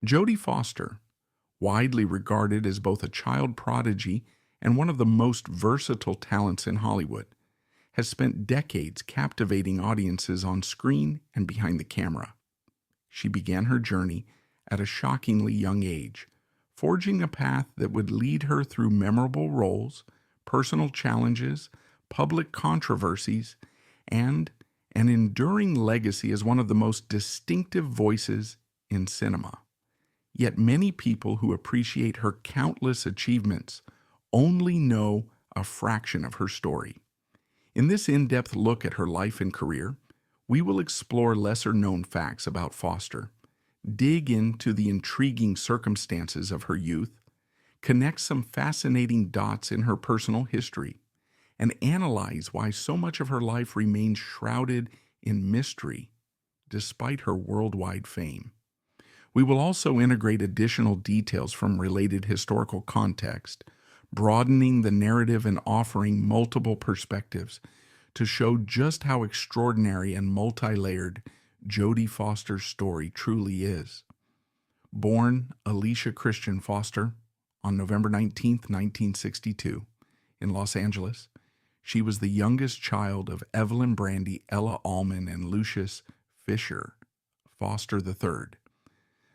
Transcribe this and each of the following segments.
Jodie Foster, widely regarded as both a child prodigy and one of the most versatile talents in Hollywood, has spent decades captivating audiences on screen and behind the camera. She began her journey at a shockingly young age, forging a path that would lead her through memorable roles, personal challenges, public controversies, and an enduring legacy as one of the most distinctive voices in cinema. Yet many people who appreciate her countless achievements only know a fraction of her story. In this in-depth look at her life and career, we will explore lesser-known facts about Foster, dig into the intriguing circumstances of her youth, connect some fascinating dots in her personal history, and analyze why so much of her life remains shrouded in mystery despite her worldwide fame. We will also integrate additional details from related historical context, broadening the narrative and offering multiple perspectives to show just how extraordinary and multi-layered Jodie Foster's story truly is. Born Alicia Christian Foster on November 19, 1962, in Los Angeles, she was the youngest child of Evelyn Brandy, Ella Allman, and Lucius Fisher Foster III.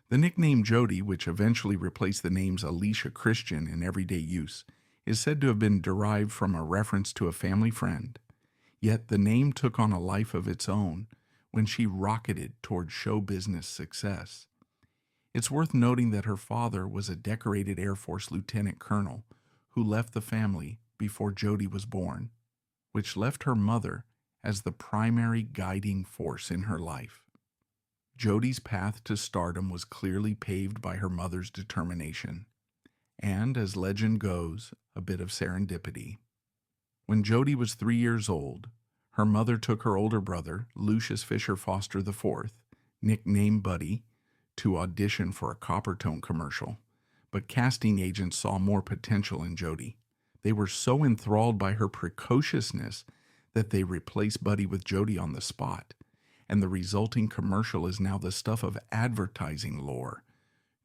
The nickname Jodie, which eventually replaced the names Alicia Christian in everyday use, is said to have been derived from a reference to a family friend. Yet the name took on a life of its own when she rocketed toward show business success. It's worth noting that her father was a decorated Air Force lieutenant colonel who left the family before Jodie was born, which left her mother as the primary guiding force in her life. Jodie's path to stardom was clearly paved by her mother's determination, and, as legend goes, a bit of serendipity. When Jodie was 3 years old, her mother took her older brother, Lucius Fisher Foster IV, nicknamed Buddy, to audition for a Coppertone commercial, but casting agents saw more potential in Jodie. They were so enthralled by her precociousness that they replaced Buddy with Jodie on the spot, and the resulting commercial is now the stuff of advertising lore.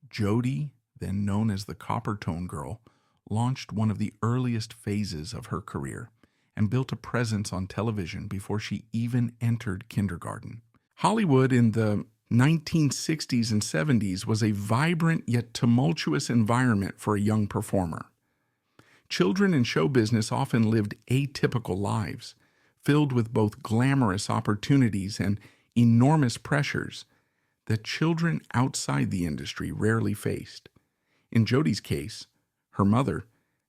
Jodie, then known as the Coppertone Girl, launched one of the earliest phases of her career and built a presence on television before she even entered kindergarten. Hollywood in the 1960s and 70s was a vibrant yet tumultuous environment for a young performer. Children in show business often lived atypical lives, filled with both glamorous opportunities and enormous pressures that children outside the industry rarely faced. In Jodie's case, her mother,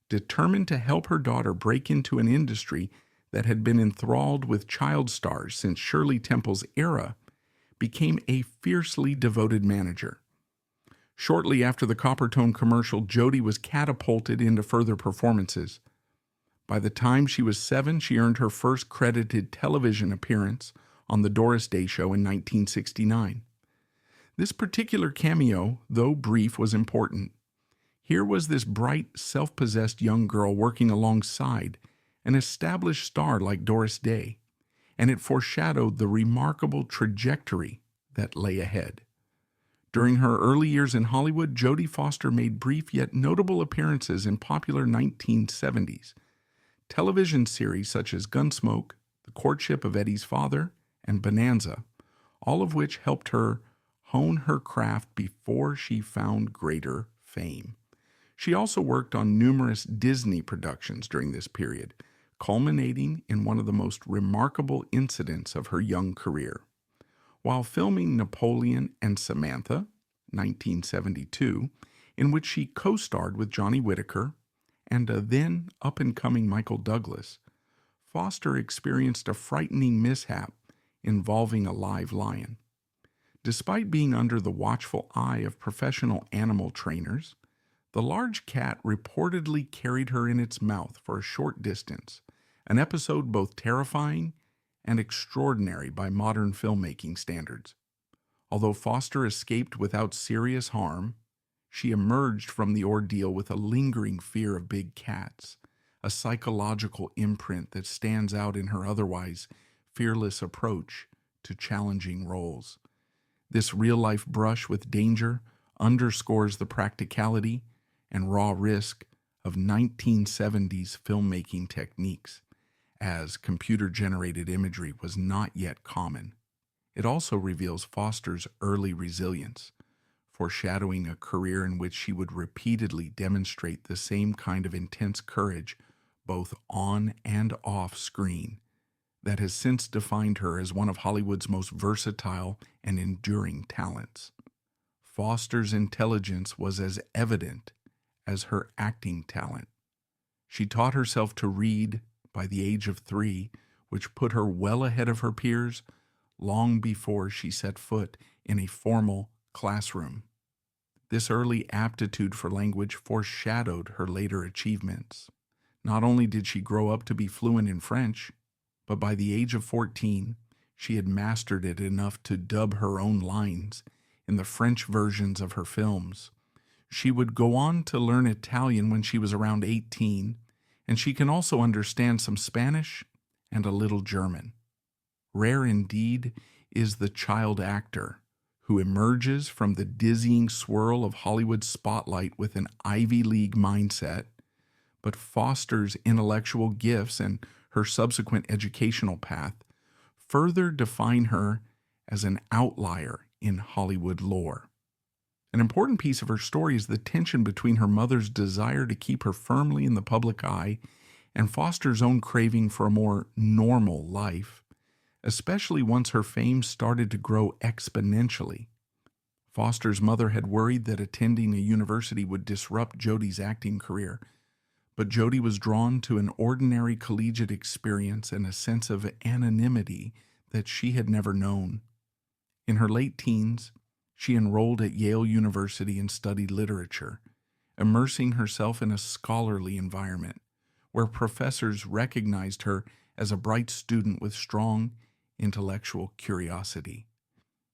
determined to help her daughter break into an industry that had been enthralled with child stars since Shirley Temple's era, became a fiercely devoted manager. Shortly after the Coppertone commercial, Jodie was catapulted into further performances. By the time she was 7, she earned her first credited television appearance on The Doris Day Show in 1969. This particular cameo, though brief, was important. Here was this bright, self-possessed young girl working alongside an established star like Doris Day, and it foreshadowed the remarkable trajectory that lay ahead. During her early years in Hollywood, Jodie Foster made brief yet notable appearances in popular 1970s television series such as Gunsmoke, The Courtship of Eddie's Father, and Bonanza, all of which helped her hone her craft before she found greater fame. She also worked on numerous Disney productions during this period, culminating in one of the most remarkable incidents of her young career. While filming Napoleon and Samantha, 1972, in which she co-starred with Johnny Whitaker and a then up-and-coming Michael Douglas, Foster experienced a frightening mishap involving a live lion. Despite being under the watchful eye of professional animal trainers, the large cat reportedly carried her in its mouth for a short distance, an episode both terrifying and extraordinary by modern filmmaking standards. Although Foster escaped without serious harm, she emerged from the ordeal with a lingering fear of big cats, a psychological imprint that stands out in her otherwise fearless approach to challenging roles. This real-life brush with danger underscores the practicality and raw risk of 1970s filmmaking techniques, as computer-generated imagery was not yet common. It also reveals Foster's early resilience, foreshadowing a career in which she would repeatedly demonstrate the same kind of intense courage, both on and off screen, that has since defined her as one of Hollywood's most versatile and enduring talents. Foster's intelligence was as evident as her acting talent. She taught herself to read by the age of 3, which put her well ahead of her peers long before she set foot in a formal classroom. This early aptitude for language foreshadowed her later achievements. Not only did she grow up to be fluent in French, but by the age of 14, she had mastered it enough to dub her own lines in the French versions of her films. She would go on to learn Italian when she was around 18, and she can also understand some Spanish and a little German. Rare indeed is the child actor who emerges from the dizzying swirl of Hollywood's spotlight with an Ivy League mindset, but Foster's intellectual gifts and her subsequent educational path further define her as an outlier in Hollywood lore. An important piece of her story is the tension between her mother's desire to keep her firmly in the public eye and Foster's own craving for a more normal life, especially once her fame started to grow exponentially. Foster's mother had worried that attending a university would disrupt Jodie's acting career, but Jodie was drawn to an ordinary collegiate experience and a sense of anonymity that she had never known. In her late teens, she enrolled at Yale University and studied literature, immersing herself in a scholarly environment where professors recognized her as a bright student with strong intellectual curiosity.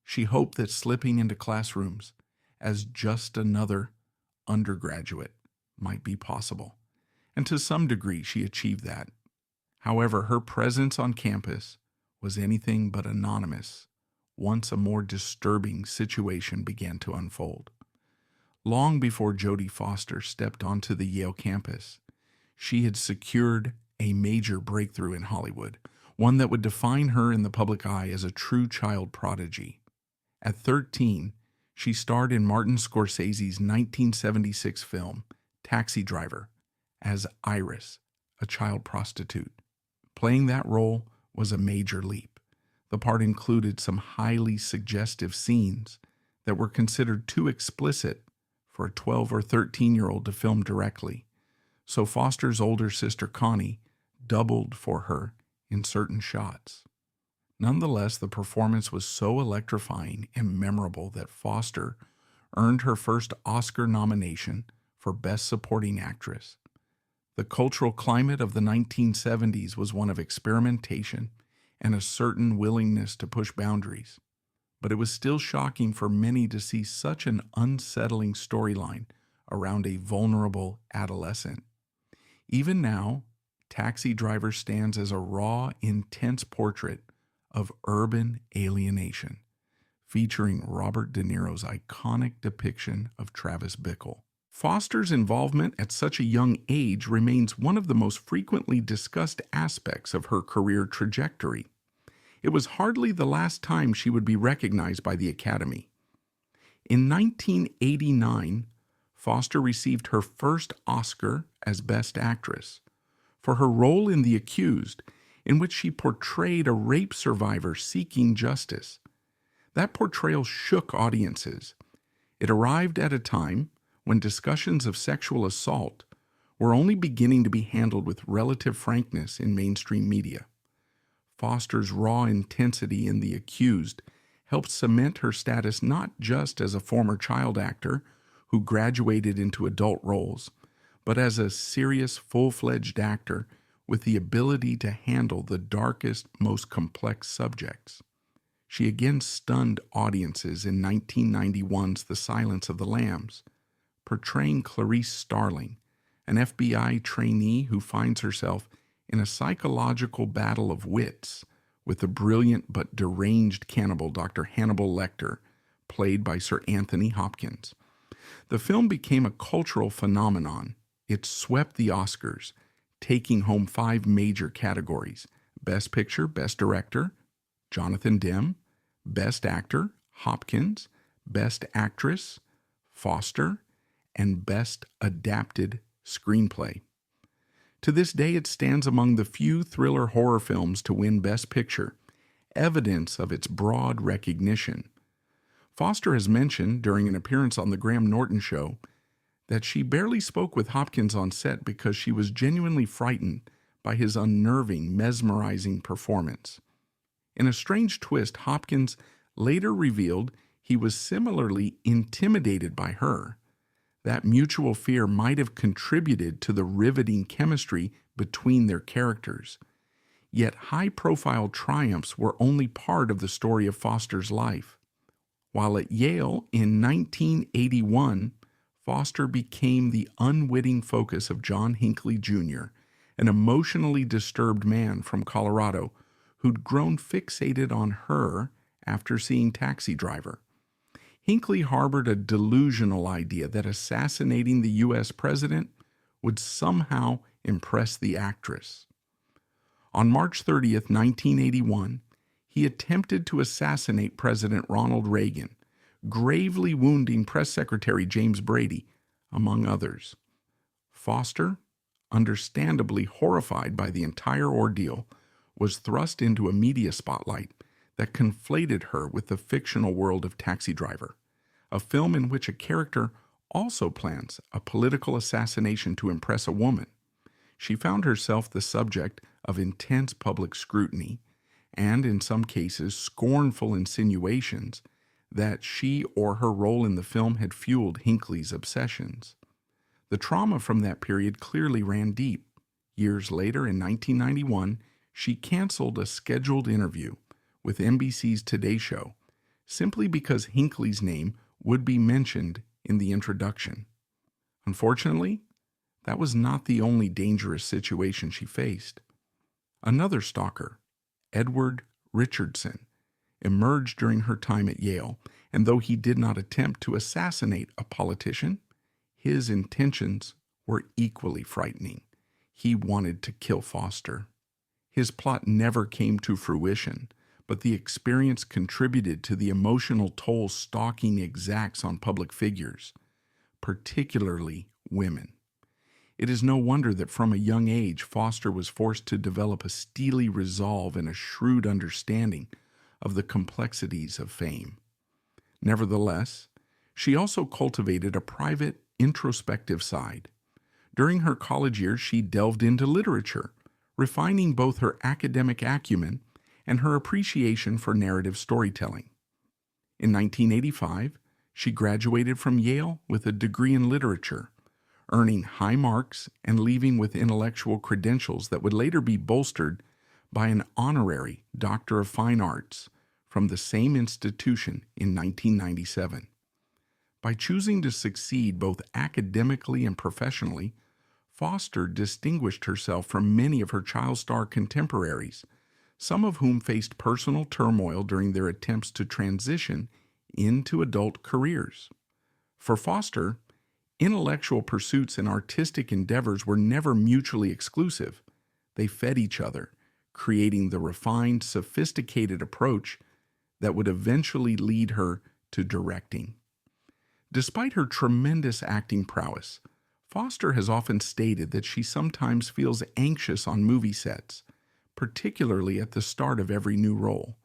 She hoped that slipping into classrooms as just another undergraduate might be possible, and to some degree she achieved that. However, her presence on campus was anything but anonymous once a more disturbing situation began to unfold. Long before Jodie Foster stepped onto the Yale campus, she had secured a major breakthrough in Hollywood, one that would define her in the public eye as a true child prodigy. At 13, she starred in Martin Scorsese's 1976 film, Taxi Driver, as Iris, a child prostitute. Playing that role was a major leap. The part included some highly suggestive scenes that were considered too explicit for a 12 or 13-year-old to film directly, so Foster's older sister Connie doubled for her in certain shots. Nonetheless, the performance was so electrifying and memorable that Foster earned her first Oscar nomination for Best Supporting Actress. The cultural climate of the 1970s was one of experimentation and a certain willingness to push boundaries, but it was still shocking for many to see such an unsettling storyline around a vulnerable adolescent. Even now, Taxi Driver stands as a raw, intense portrait of urban alienation, featuring Robert De Niro's iconic depiction of Travis Bickle. Foster's involvement at such a young age remains one of the most frequently discussed aspects of her career trajectory. It was hardly the last time she would be recognized by the Academy. In 1989, Foster received her first Oscar as Best Actress for her role in The Accused, in which she portrayed a rape survivor seeking justice. That portrayal shook audiences. It arrived at a time when discussions of sexual assault were only beginning to be handled with relative frankness in mainstream media. Foster's raw intensity in The Accused helped cement her status not just as a former child actor who graduated into adult roles, but as a serious, full-fledged actor with the ability to handle the darkest, most complex subjects. She again stunned audiences in 1991's The Silence of the Lambs, portraying Clarice Starling, an FBI trainee who finds herself in a psychological battle of wits with the brilliant but deranged cannibal Dr. Hannibal Lecter, played by Sir Anthony Hopkins. The film became a cultural phenomenon. It swept the Oscars, taking home 5 major categories: Best Picture, Best Director, Jonathan Demme; Best Actor, Hopkins; Best Actress, Foster; and Best Adapted Screenplay. To this day, it stands among the few thriller horror films to win Best Picture, evidence of its broad recognition. Foster has mentioned during an appearance on The Graham Norton Show that she barely spoke with Hopkins on set because she was genuinely frightened by his unnerving, mesmerizing performance. In a strange twist, Hopkins later revealed he was similarly intimidated by her. That mutual fear might have contributed to the riveting chemistry between their characters. Yet high-profile triumphs were only part of the story of Foster's life. While at Yale in 1981, Foster became the unwitting focus of John Hinckley Jr., an emotionally disturbed man from Colorado who'd grown fixated on her after seeing Taxi Driver. Hinckley harbored a delusional idea that assassinating the U.S. president would somehow impress the actress. On March 30th, 1981, he attempted to assassinate President Ronald Reagan, gravely wounding Press Secretary James Brady, among others. Foster, understandably horrified by the entire ordeal, was thrust into a media spotlight that conflated her with the fictional world of Taxi Driver, a film in which a character also plans a political assassination to impress a woman. She found herself the subject of intense public scrutiny and, in some cases, scornful insinuations that she or her role in the film had fueled Hinckley's obsessions. The trauma from that period clearly ran deep. Years later, in 1991, she canceled a scheduled interview with NBC's Today Show simply because Hinckley's name would be mentioned in the introduction. Unfortunately, that was not the only dangerous situation she faced. Another stalker, Edward Richardson, emerged during her time at Yale, and though he did not attempt to assassinate a politician, his intentions were equally frightening. He wanted to kill Foster. His plot never came to fruition, but the experience contributed to the emotional toll stalking exacts on public figures, particularly women. It is no wonder that from a young age, Foster was forced to develop a steely resolve and a shrewd understanding of the complexities of fame. Nevertheless, she also cultivated a private, introspective side. During her college years, she delved into literature, refining both her academic acumen and her appreciation for narrative storytelling. In 1985, she graduated from Yale with a degree in literature, earning high marks and leaving with intellectual credentials that would later be bolstered by an honorary Doctor of Fine Arts from the same institution in 1997. By choosing to succeed both academically and professionally, Foster distinguished herself from many of her child star contemporaries, some of whom faced personal turmoil during their attempts to transition into adult careers. For Foster, intellectual pursuits and artistic endeavors were never mutually exclusive. They fed each other, creating the refined, sophisticated approach that would eventually lead her to directing. Despite her tremendous acting prowess, Foster has often stated that she sometimes feels anxious on movie sets, particularly at the start of every new role.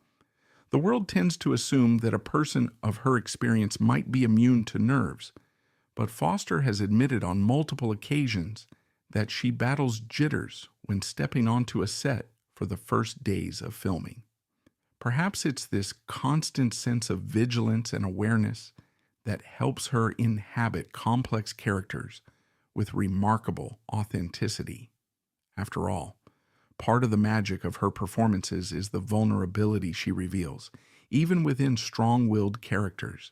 The world tends to assume that a person of her experience might be immune to nerves, but Foster has admitted on multiple occasions that she battles jitters when stepping onto a set for the first days of filming. Perhaps it's this constant sense of vigilance and awareness that helps her inhabit complex characters with remarkable authenticity. After all, part of the magic of her performances is the vulnerability she reveals, even within strong-willed characters.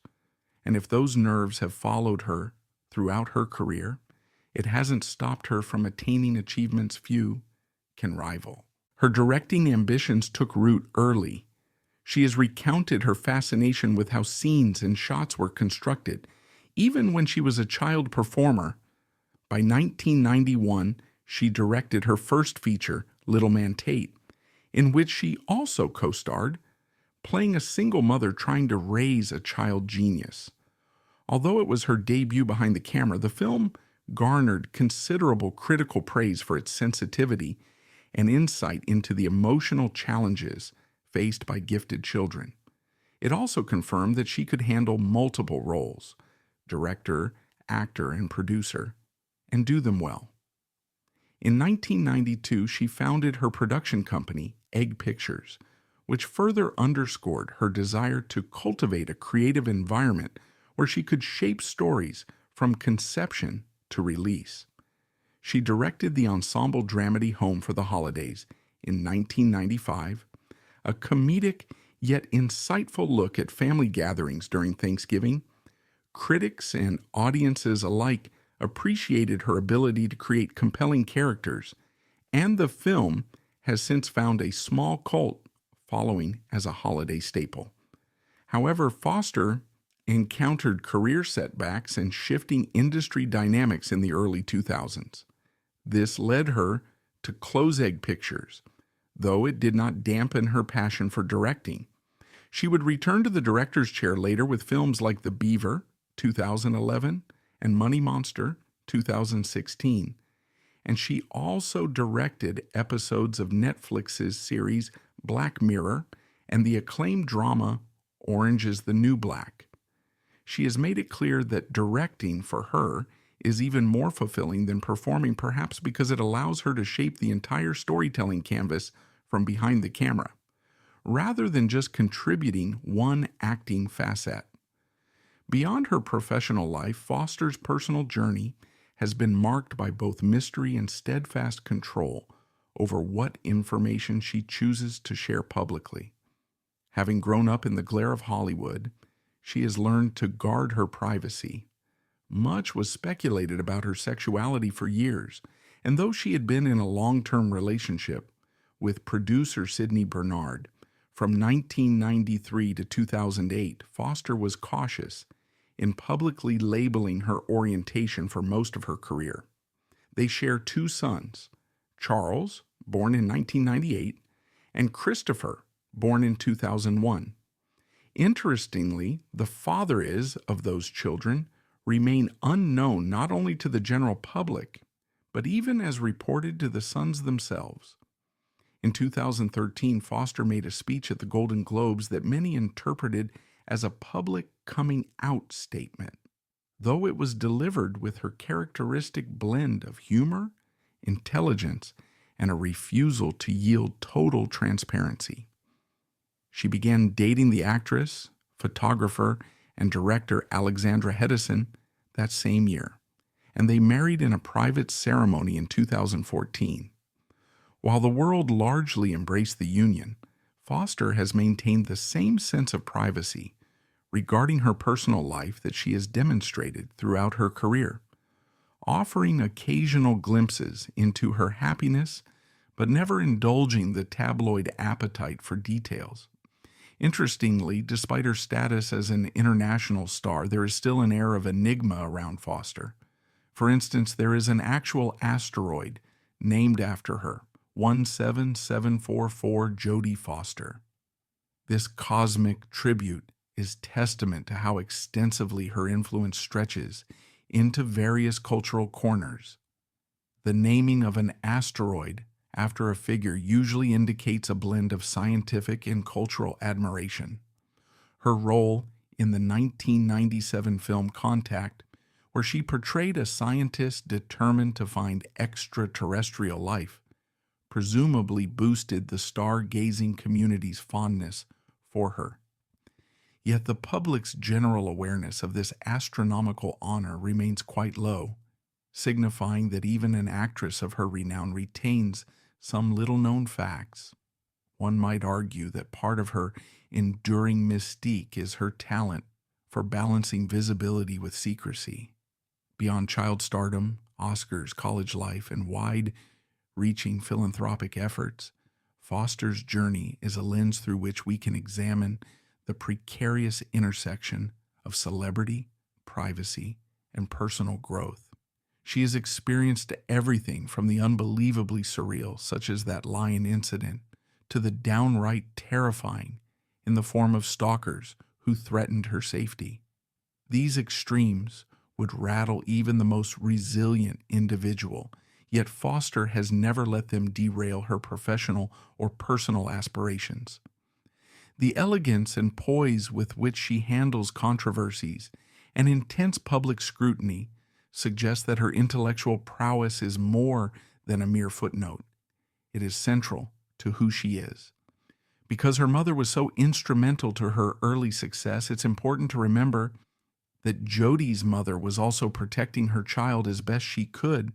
And if those nerves have followed her throughout her career, it hasn't stopped her from attaining achievements few can rival. Her directing ambitions took root early. She has recounted her fascination with how scenes and shots were constructed, even when she was a child performer. By 1991, she directed her first feature, Little Man Tate, in which she also co-starred, playing a single mother trying to raise a child genius. Although it was her debut behind the camera, the film garnered considerable critical praise for its sensitivity and insight into the emotional challenges faced by gifted children. It also confirmed that she could handle multiple roles, director, actor, and producer, and do them well. In 1992, she founded her production company, Egg Pictures, which further underscored her desire to cultivate a creative environment where she could shape stories from conception to release. She directed the ensemble dramedy Home for the Holidays in 1995, a comedic yet insightful look at family gatherings during Thanksgiving. Critics and audiences alike appreciated her ability to create compelling characters, and the film has since found a small cult following as a holiday staple. However, Foster encountered career setbacks and shifting industry dynamics in the early 2000s. This led her to close Egg Pictures, though it did not dampen her passion for directing. She would return to the director's chair later with films like The Beaver, 2011, and Money Monster, 2016. And she also directed episodes of Netflix's series Black Mirror and the acclaimed drama Orange is the New Black. She has made it clear that directing for her is even more fulfilling than performing, perhaps because it allows her to shape the entire storytelling canvas from behind the camera, rather than just contributing one acting facet. Beyond her professional life, Foster's personal journey has been marked by both mystery and steadfast control over what information she chooses to share publicly. Having grown up in the glare of Hollywood, she has learned to guard her privacy. Much was speculated about her sexuality for years, and though she had been in a long-term relationship with producer Sidney Bernard from 1993 to 2008, Foster was cautious in publicly labeling her orientation for most of her career. They share two sons, Charles, born in 1998, and Christopher, born in 2001. Interestingly, the father-is of those children remain unknown not only to the general public, but even as reported to the sons themselves. In 2013, Foster made a speech at the Golden Globes that many interpreted as a public coming out statement, though it was delivered with her characteristic blend of humor, intelligence, and a refusal to yield total transparency. She began dating the actress, photographer, and director Alexandra Hedison that same year, and they married in a private ceremony in 2014. While the world largely embraced the union, Foster has maintained the same sense of privacy regarding her personal life that she has demonstrated throughout her career, offering occasional glimpses into her happiness, but never indulging the tabloid appetite for details. Interestingly, despite her status as an international star, there is still an air of enigma around Foster. For instance, there is an actual asteroid named after her, 17744 Jodie Foster. This cosmic tribute is testament to how extensively her influence stretches into various cultural corners. The naming of an asteroid after a figure usually indicates a blend of scientific and cultural admiration. Her role in the 1997 film Contact, where she portrayed a scientist determined to find extraterrestrial life, presumably boosted the stargazing community's fondness for her. Yet the public's general awareness of this astronomical honor remains quite low, signifying that even an actress of her renown retains some little-known facts. One might argue that part of her enduring mystique is her talent for balancing visibility with secrecy. Beyond child stardom, Oscars, college life, and wide-reaching philanthropic efforts, Foster's journey is a lens through which we can examine the precarious intersection of celebrity, privacy and personal growth. She has experienced everything from the unbelievably surreal, such as that lion incident, to the downright terrifying in the form of stalkers who threatened her safety. These extremes would rattle even the most resilient individual, yet Foster has never let them derail her professional or personal aspirations. The elegance and poise with which she handles controversies and intense public scrutiny suggests that her intellectual prowess is more than a mere footnote. It is central to who she is. Because her mother was so instrumental to her early success, it's important to remember that Jodie's mother was also protecting her child as best she could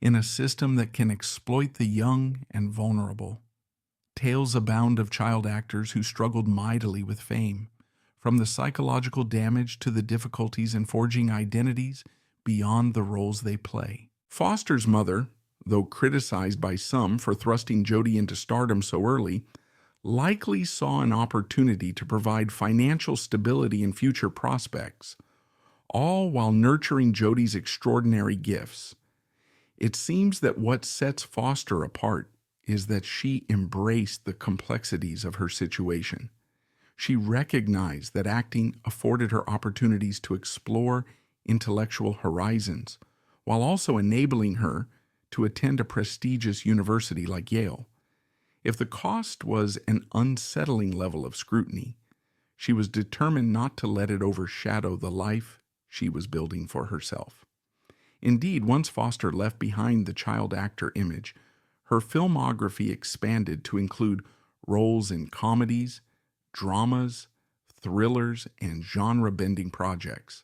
in a system that can exploit the young and vulnerable. Tales abound of child actors who struggled mightily with fame, from the psychological damage to the difficulties in forging identities beyond the roles they play. Foster's mother, though criticized by some for thrusting Jodie into stardom so early, likely saw an opportunity to provide financial stability and future prospects, all while nurturing Jodie's extraordinary gifts. It seems that what sets Foster apart is that she embraced the complexities of her situation. She recognized that acting afforded her opportunities to explore intellectual horizons, while also enabling her to attend a prestigious university like Yale. If the cost was an unsettling level of scrutiny, she was determined not to let it overshadow the life she was building for herself. Indeed, once Foster left behind the child actor image, her filmography expanded to include roles in comedies, dramas, thrillers, and genre-bending projects.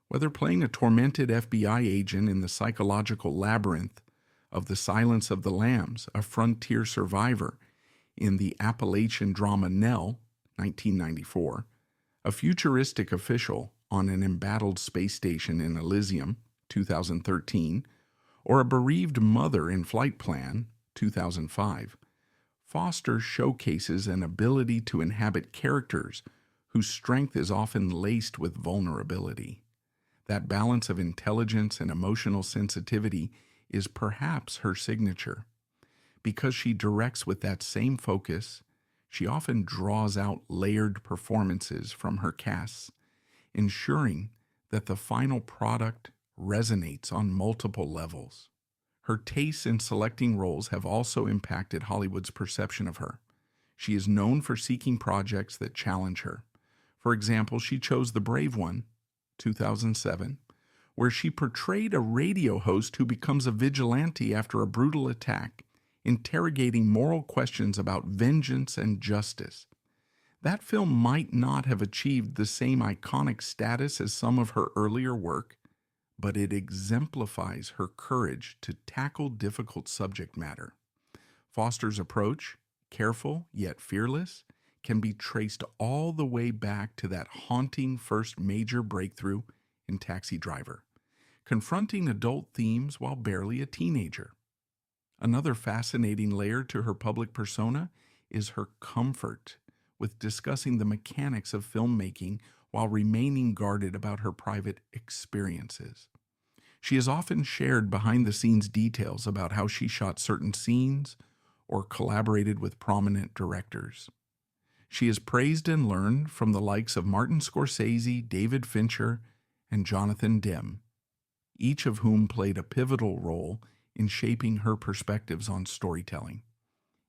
Whether playing a tormented FBI agent in the psychological labyrinth of The Silence of the Lambs, a frontier survivor in the Appalachian drama Nell, 1994, a futuristic official on an embattled space station in Elysium, 2013, or a bereaved mother in Flight Plan, 2005, Foster showcases an ability to inhabit characters whose strength is often laced with vulnerability. That balance of intelligence and emotional sensitivity is perhaps her signature. Because she directs with that same focus, she often draws out layered performances from her casts, ensuring that the final product resonates on multiple levels. Her tastes in selecting roles have also impacted Hollywood's perception of her. She is known for seeking projects that challenge her. For example, she chose The Brave One, 2007, where she portrayed a radio host who becomes a vigilante after a brutal attack, interrogating moral questions about vengeance and justice. That film might not have achieved the same iconic status as some of her earlier work, but it exemplifies her courage to tackle difficult subject matter. Foster's approach, careful yet fearless, can be traced all the way back to that haunting first major breakthrough in Taxi Driver, confronting adult themes while barely a teenager. Another fascinating layer to her public persona is her comfort with discussing the mechanics of filmmaking while remaining guarded about her private experiences. She has often shared behind-the-scenes details about how she shot certain scenes or collaborated with prominent directors. She has praised and learned from the likes of Martin Scorsese, David Fincher, and Jonathan Demme, each of whom played a pivotal role in shaping her perspectives on storytelling.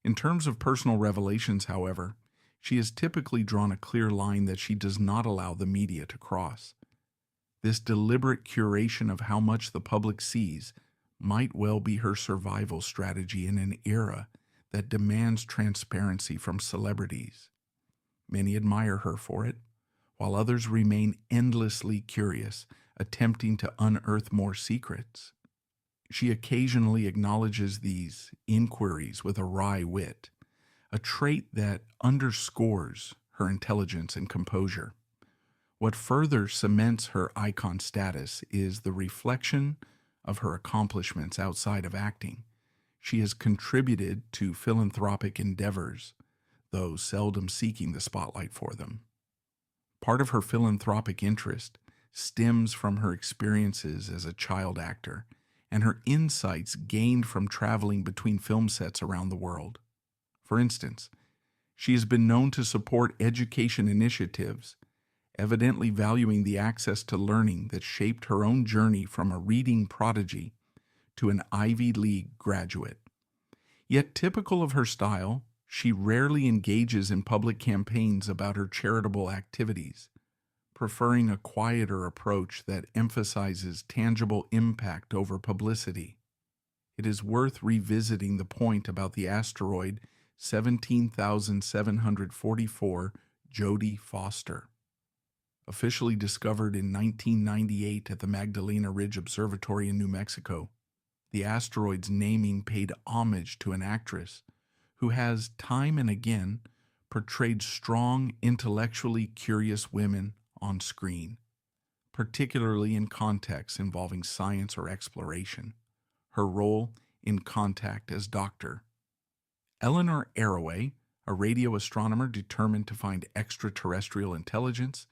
In terms of personal revelations, however, she has typically drawn a clear line that she does not allow the media to cross. This deliberate curation of how much the public sees might well be her survival strategy in an era that demands transparency from celebrities. Many admire her for it, while others remain endlessly curious, attempting to unearth more secrets. She occasionally acknowledges these inquiries with a wry wit, a trait that underscores her intelligence and composure. What further cements her icon status is the reflection of her accomplishments outside of acting. She has contributed to philanthropic endeavors, though seldom seeking the spotlight for them. Part of her philanthropic interest stems from her experiences as a child actor and her insights gained from traveling between film sets around the world. For instance, she has been known to support education initiatives, evidently valuing the access to learning that shaped her own journey from a reading prodigy to an Ivy League graduate. Yet typical of her style, she rarely engages in public campaigns about her charitable activities, preferring a quieter approach that emphasizes tangible impact over publicity. It is worth revisiting the point about the asteroid 17,744 Jodie Foster. Officially discovered in 1998 at the Magdalena Ridge Observatory in New Mexico, the asteroid's naming paid homage to an actress who has time and again portrayed strong, intellectually curious women on screen, particularly in contexts involving science or exploration. Her role in Contact as Doctor. Eleanor Arroway, a radio astronomer determined to find extraterrestrial intelligence,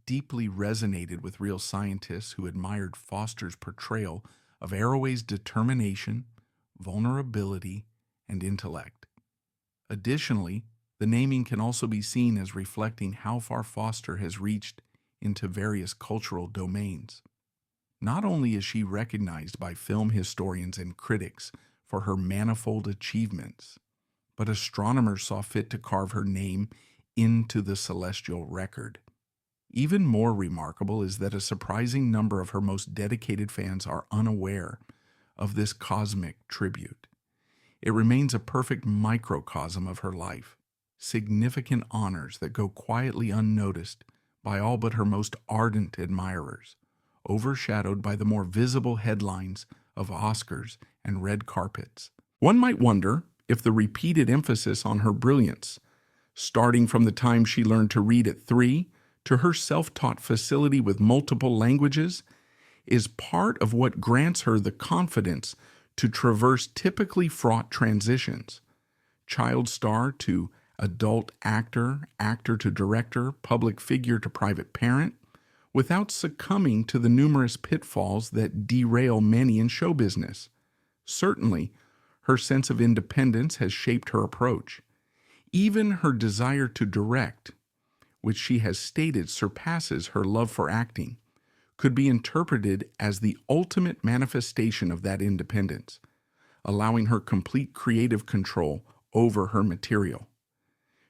deeply resonated with real scientists who admired Foster's portrayal of Arroway's determination, vulnerability, and intellect. Additionally, the naming can also be seen as reflecting how far Foster has reached into various cultural domains. Not only is she recognized by film historians and critics for her manifold achievements, but astronomers saw fit to carve her name into the celestial record. Even more remarkable is that a surprising number of her most dedicated fans are unaware of this cosmic tribute. It remains a perfect microcosm of her life, significant honors that go quietly unnoticed by all but her most ardent admirers, overshadowed by the more visible headlines of Oscars and red carpets. One might wonder if the repeated emphasis on her brilliance, starting from the time she learned to read at 3 to her self-taught facility with multiple languages, is part of what grants her the confidence to traverse typically fraught transitions, child star to adult actor, actor to director, public figure to private parent, without succumbing to the numerous pitfalls that derail many in show business. Certainly, her sense of independence has shaped her approach. Even her desire to direct, which she has stated surpasses her love for acting, could be interpreted as the ultimate manifestation of that independence, allowing her complete creative control over her material.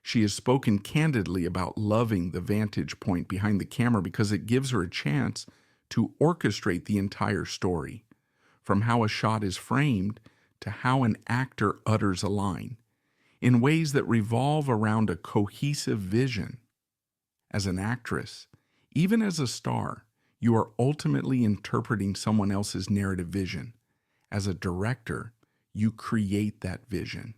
She has spoken candidly about loving the vantage point behind the camera because it gives her a chance to orchestrate the entire story, from how a shot is framed to how an actor utters a line, in ways that revolve around a cohesive vision. As an actress, even as a star, you are ultimately interpreting someone else's narrative vision. As a director, you create that vision.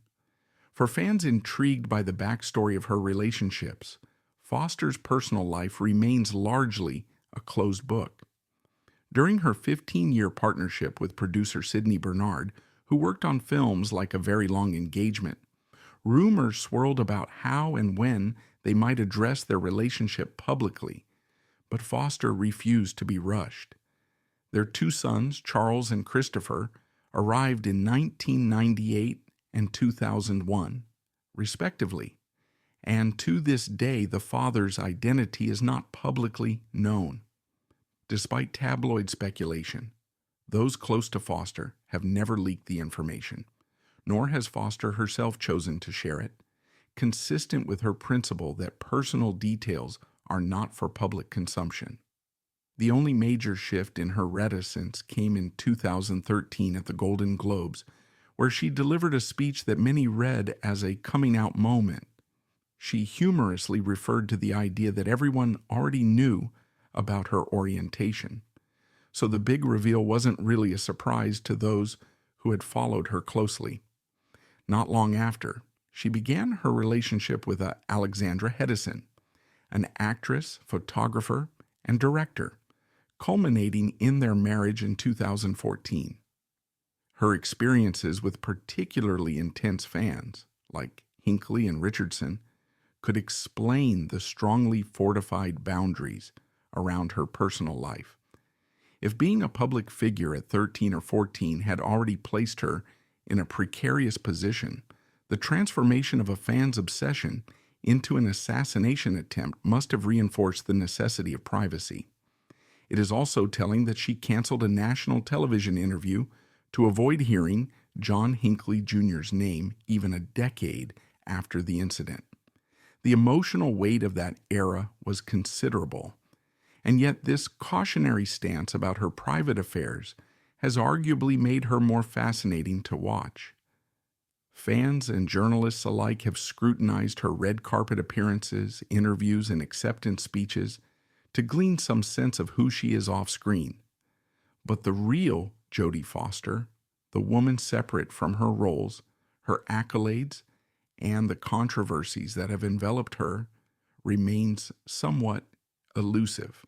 For fans intrigued by the backstory of her relationships, Foster's personal life remains largely a closed book. During her 15-year partnership with producer Sidney Bernard, who worked on films like A Very Long Engagement, rumors swirled about how and when they might address their relationship publicly, but Foster refused to be rushed. Their 2 sons, Charles and Christopher, arrived in 1998 and 2001, respectively, and to this day the father's identity is not publicly known. Despite tabloid speculation, those close to Foster have never leaked the information, nor has Foster herself chosen to share it, consistent with her principle that personal details are not for public consumption. The only major shift in her reticence came in 2013 at the Golden Globes, where she delivered a speech that many read as a coming-out moment. She humorously referred to the idea that everyone already knew about her orientation, so the big reveal wasn't really a surprise to those who had followed her closely. Not long after, she began her relationship with Alexandra Hedison, an actress, photographer, and director, culminating in their marriage in 2014. Her experiences with particularly intense fans, like Hinckley and Richardson, could explain the strongly fortified boundaries around her personal life. If being a public figure at 13 or 14 had already placed her in a precarious position, the transformation of a fan's obsession into an assassination attempt must have reinforced the necessity of privacy. It is also telling that she canceled a national television interview to avoid hearing John Hinckley Jr.'s name even a decade after the incident. The emotional weight of that era was considerable, and yet this cautionary stance about her private affairs has arguably made her more fascinating to watch. Fans and journalists alike have scrutinized her red carpet appearances, interviews, and acceptance speeches to glean some sense of who she is off-screen. But the real Jodie Foster, the woman separate from her roles, her accolades, and the controversies that have enveloped her, remains somewhat elusive.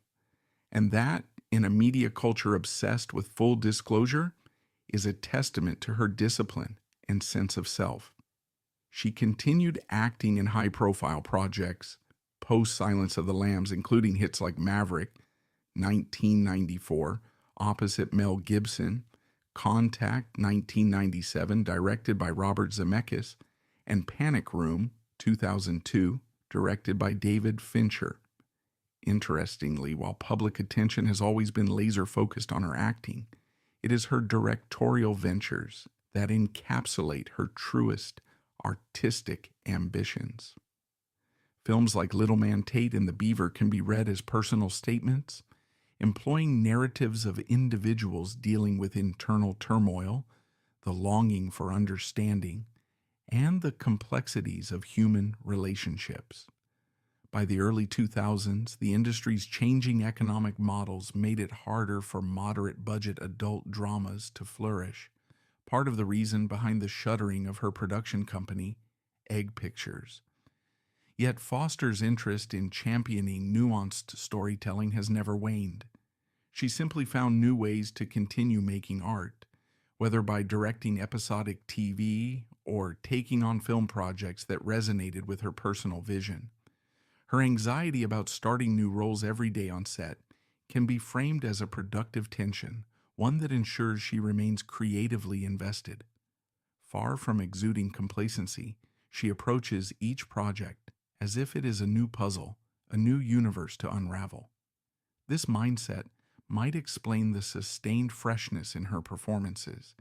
And that, in a media culture obsessed with full disclosure, is a testament to her discipline and sense of self. She continued acting in high-profile projects post Silence of the Lambs, including hits like Maverick, 1994, opposite Mel Gibson, Contact, 1997, directed by Robert Zemeckis, and Panic Room, 2002, directed by David Fincher. Interestingly, while public attention has always been laser-focused on her acting, it is her directorial ventures that encapsulate her truest artistic ambitions. Films like Little Man Tate and The Beaver can be read as personal statements, employing narratives of individuals dealing with internal turmoil, the longing for understanding, and the complexities of human relationships. By the early 2000s, the industry's changing economic models made it harder for moderate-budget adult dramas to flourish, part of the reason behind the shuttering of her production company, Egg Pictures. Yet Foster's interest in championing nuanced storytelling has never waned. She simply found new ways to continue making art, whether by directing episodic TV or taking on film projects that resonated with her personal vision. Her anxiety about starting new roles every day on set can be framed as a productive tension, one that ensures she remains creatively invested. Far from exuding complacency, she approaches each project as if it is a new puzzle, a new universe to unravel. This mindset might explain the sustained freshness in her performances.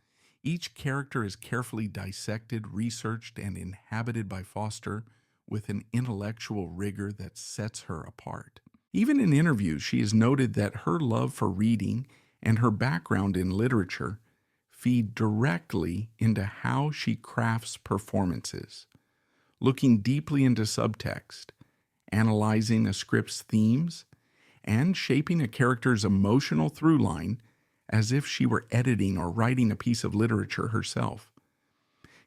Each character is carefully dissected, researched, and inhabited by Foster with an intellectual rigor that sets her apart. Even in interviews, she has noted that her love for reading and her background in literature feed directly into how she crafts performances. Looking deeply into subtext, analyzing a script's themes, and shaping a character's emotional through line as if she were editing or writing a piece of literature herself.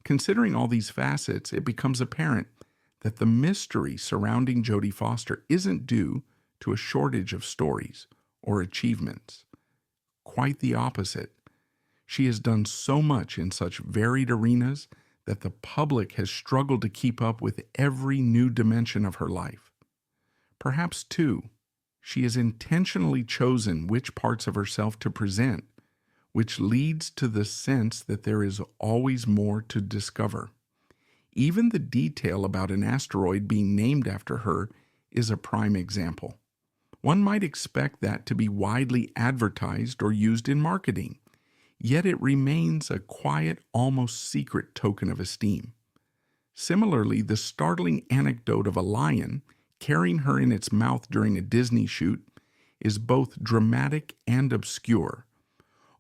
Considering all these facets, it becomes apparent that the mystery surrounding Jodie Foster isn't due to a shortage of stories or achievements. Quite the opposite. She has done so much in such varied arenas that the public has struggled to keep up with every new dimension of her life. Perhaps, too, she has intentionally chosen which parts of herself to present, which leads to the sense that there is always more to discover. Even the detail about an asteroid being named after her is a prime example. One might expect that to be widely advertised or used in marketing, yet it remains a quiet, almost secret token of esteem. Similarly, the startling anecdote of a lion carrying her in its mouth during a Disney shoot is both dramatic and obscure,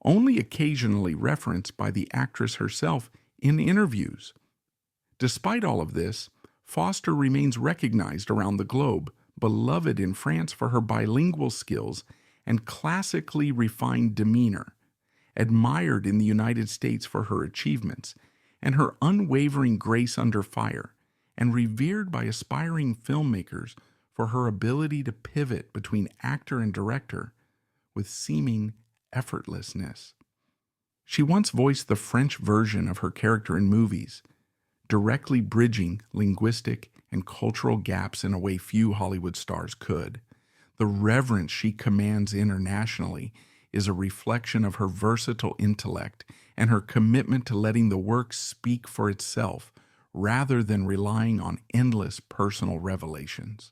only occasionally referenced by the actress herself in interviews. Despite all of this, Foster remains recognized around the globe, beloved in France for her bilingual skills and classically refined demeanor, admired in the United States for her achievements and her unwavering grace under fire, and revered by aspiring filmmakers for her ability to pivot between actor and director with seeming effortlessness. She once voiced the French version of her character in movies, directly bridging linguistic and cultural gaps in a way few Hollywood stars could. The reverence she commands internationally is a reflection of her versatile intellect and her commitment to letting the work speak for itself rather than relying on endless personal revelations.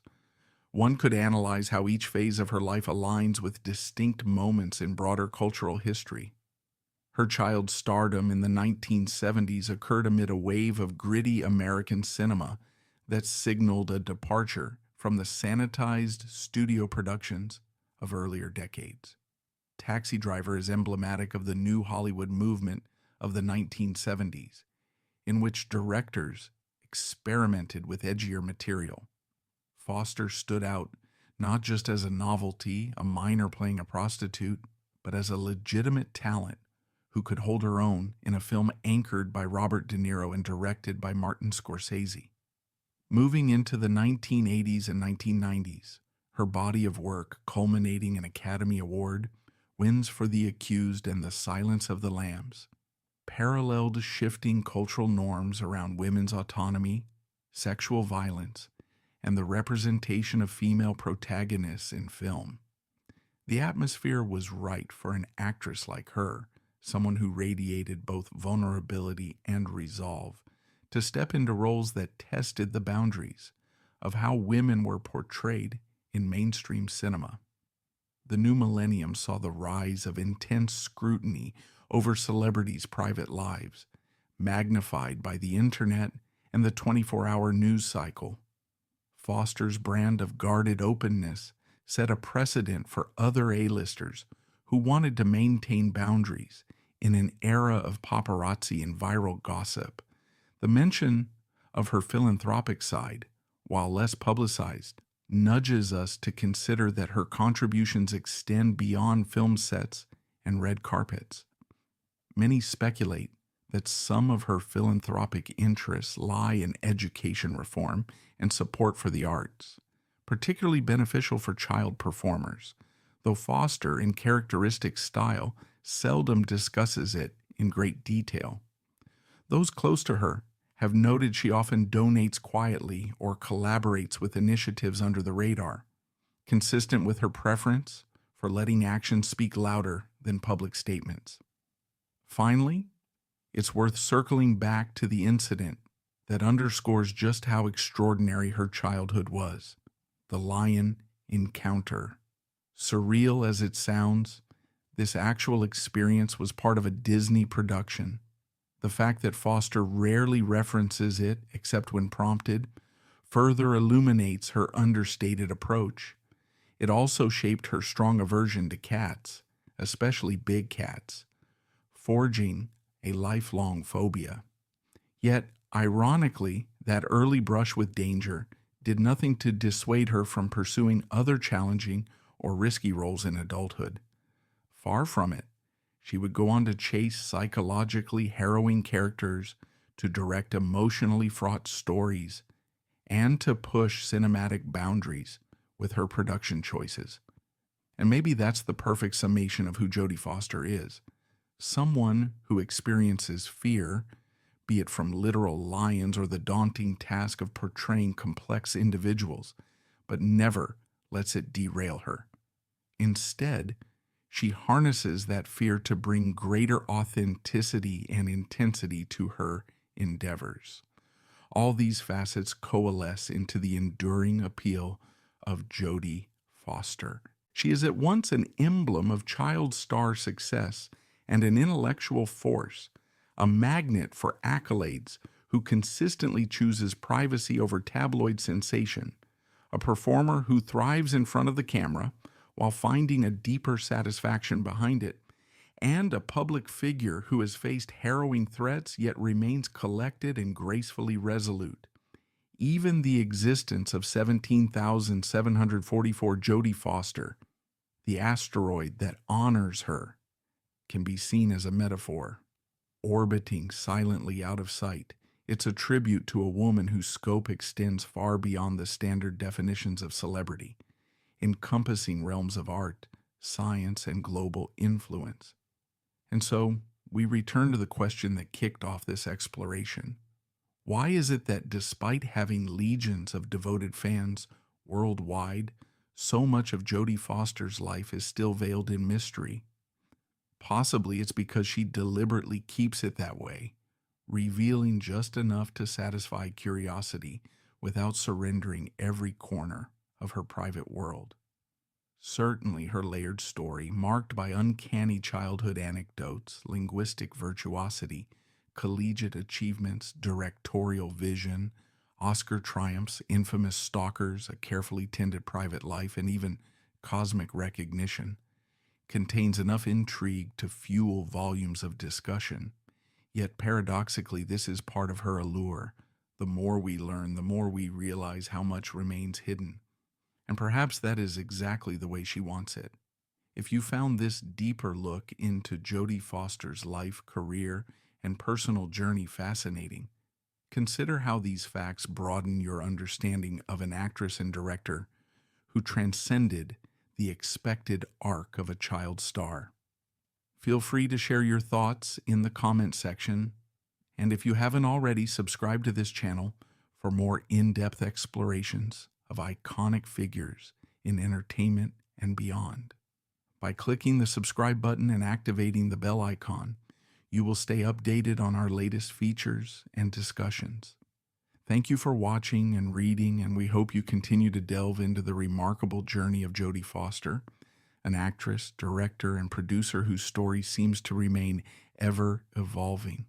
One could analyze how each phase of her life aligns with distinct moments in broader cultural history. Her child stardom in the 1970s occurred amid a wave of gritty American cinema that signaled a departure from the sanitized studio productions of earlier decades. Taxi Driver is emblematic of the new Hollywood movement of the 1970s, in which directors experimented with edgier material. Foster stood out not just as a novelty, a minor playing a prostitute, but as a legitimate talent who could hold her own in a film anchored by Robert De Niro and directed by Martin Scorsese. Moving into the 1980s and 1990s, her body of work, culminating in Academy Award, wins for The Accused and The Silence of the Lambs, paralleled shifting cultural norms around women's autonomy, sexual violence, and the representation of female protagonists in film. The atmosphere was right for an actress like her, someone who radiated both vulnerability and resolve, to step into roles that tested the boundaries of how women were portrayed in mainstream cinema. The new millennium saw the rise of intense scrutiny over celebrities' private lives, magnified by the internet and the 24-hour news cycle. Foster's brand of guarded openness set a precedent for other A-listers who wanted to maintain boundaries in an era of paparazzi and viral gossip. The mention of her philanthropic side, while less publicized, nudges us to consider that her contributions extend beyond film sets and red carpets. Many speculate that some of her philanthropic interests lie in education reform and support for the arts, particularly beneficial for child performers, though Foster, in characteristic style, seldom discusses it in great detail. Those close to her have noted she often donates quietly or collaborates with initiatives under the radar, consistent with her preference for letting actions speak louder than public statements. Finally, it's worth circling back to the incident that underscores just how extraordinary her childhood was: the lion encounter. Surreal as it sounds, this actual experience was part of a Disney production. The fact that Foster rarely references it except when prompted further illuminates her understated approach. It also shaped her strong aversion to cats, especially big cats, forging a lifelong phobia. Yet, ironically, that early brush with danger did nothing to dissuade her from pursuing other challenging or risky roles in adulthood. Far from it. She would go on to chase psychologically harrowing characters, to direct emotionally fraught stories, and to push cinematic boundaries with her production choices. And maybe that's the perfect summation of who Jodie Foster is. Someone who experiences fear, be it from literal lions or the daunting task of portraying complex individuals, but never lets it derail her. Instead, she harnesses that fear to bring greater authenticity and intensity to her endeavors. All these facets coalesce into the enduring appeal of Jodie Foster. She is at once an emblem of child star success and an intellectual force, a magnet for accolades who consistently chooses privacy over tabloid sensation, a performer who thrives in front of the camera while finding a deeper satisfaction behind it, and a public figure who has faced harrowing threats yet remains collected and gracefully resolute. Even the existence of 17,744 Jodie Foster, the asteroid that honors her, can be seen as a metaphor. Orbiting silently out of sight, it's a tribute to a woman whose scope extends far beyond the standard definitions of celebrity, encompassing realms of art, science, and global influence. And so, we return to the question that kicked off this exploration. Why is it that despite having legions of devoted fans worldwide, So much of Jodie Foster's life is still veiled in mystery. Possibly it's because she deliberately keeps it that way, revealing just enough to satisfy curiosity without surrendering every corner of her private world. Certainly, her layered story, marked by uncanny childhood anecdotes, linguistic virtuosity, collegiate achievements, directorial vision, Oscar triumphs, infamous stalkers, a carefully tended private life, and even cosmic recognition, contains enough intrigue to fuel volumes of discussion. Yet paradoxically, this is part of her allure. The more we learn, the more we realize how much remains hidden. And perhaps that is exactly the way she wants it. If you found this deeper look into Jodie Foster's life, career, and personal journey fascinating, consider how these facts broaden your understanding of an actress and director who transcended the expected arc of a child star. Feel free to share your thoughts in the comment section, and if you haven't already, subscribe to this channel for more in-depth explorations of iconic figures in entertainment and beyond. By clicking the subscribe button and activating the bell icon, you will stay updated on our latest features and discussions. Thank you for watching and reading, and we hope you continue to delve into the remarkable journey of Jodie Foster, an actress, director, and producer whose story seems to remain ever evolving.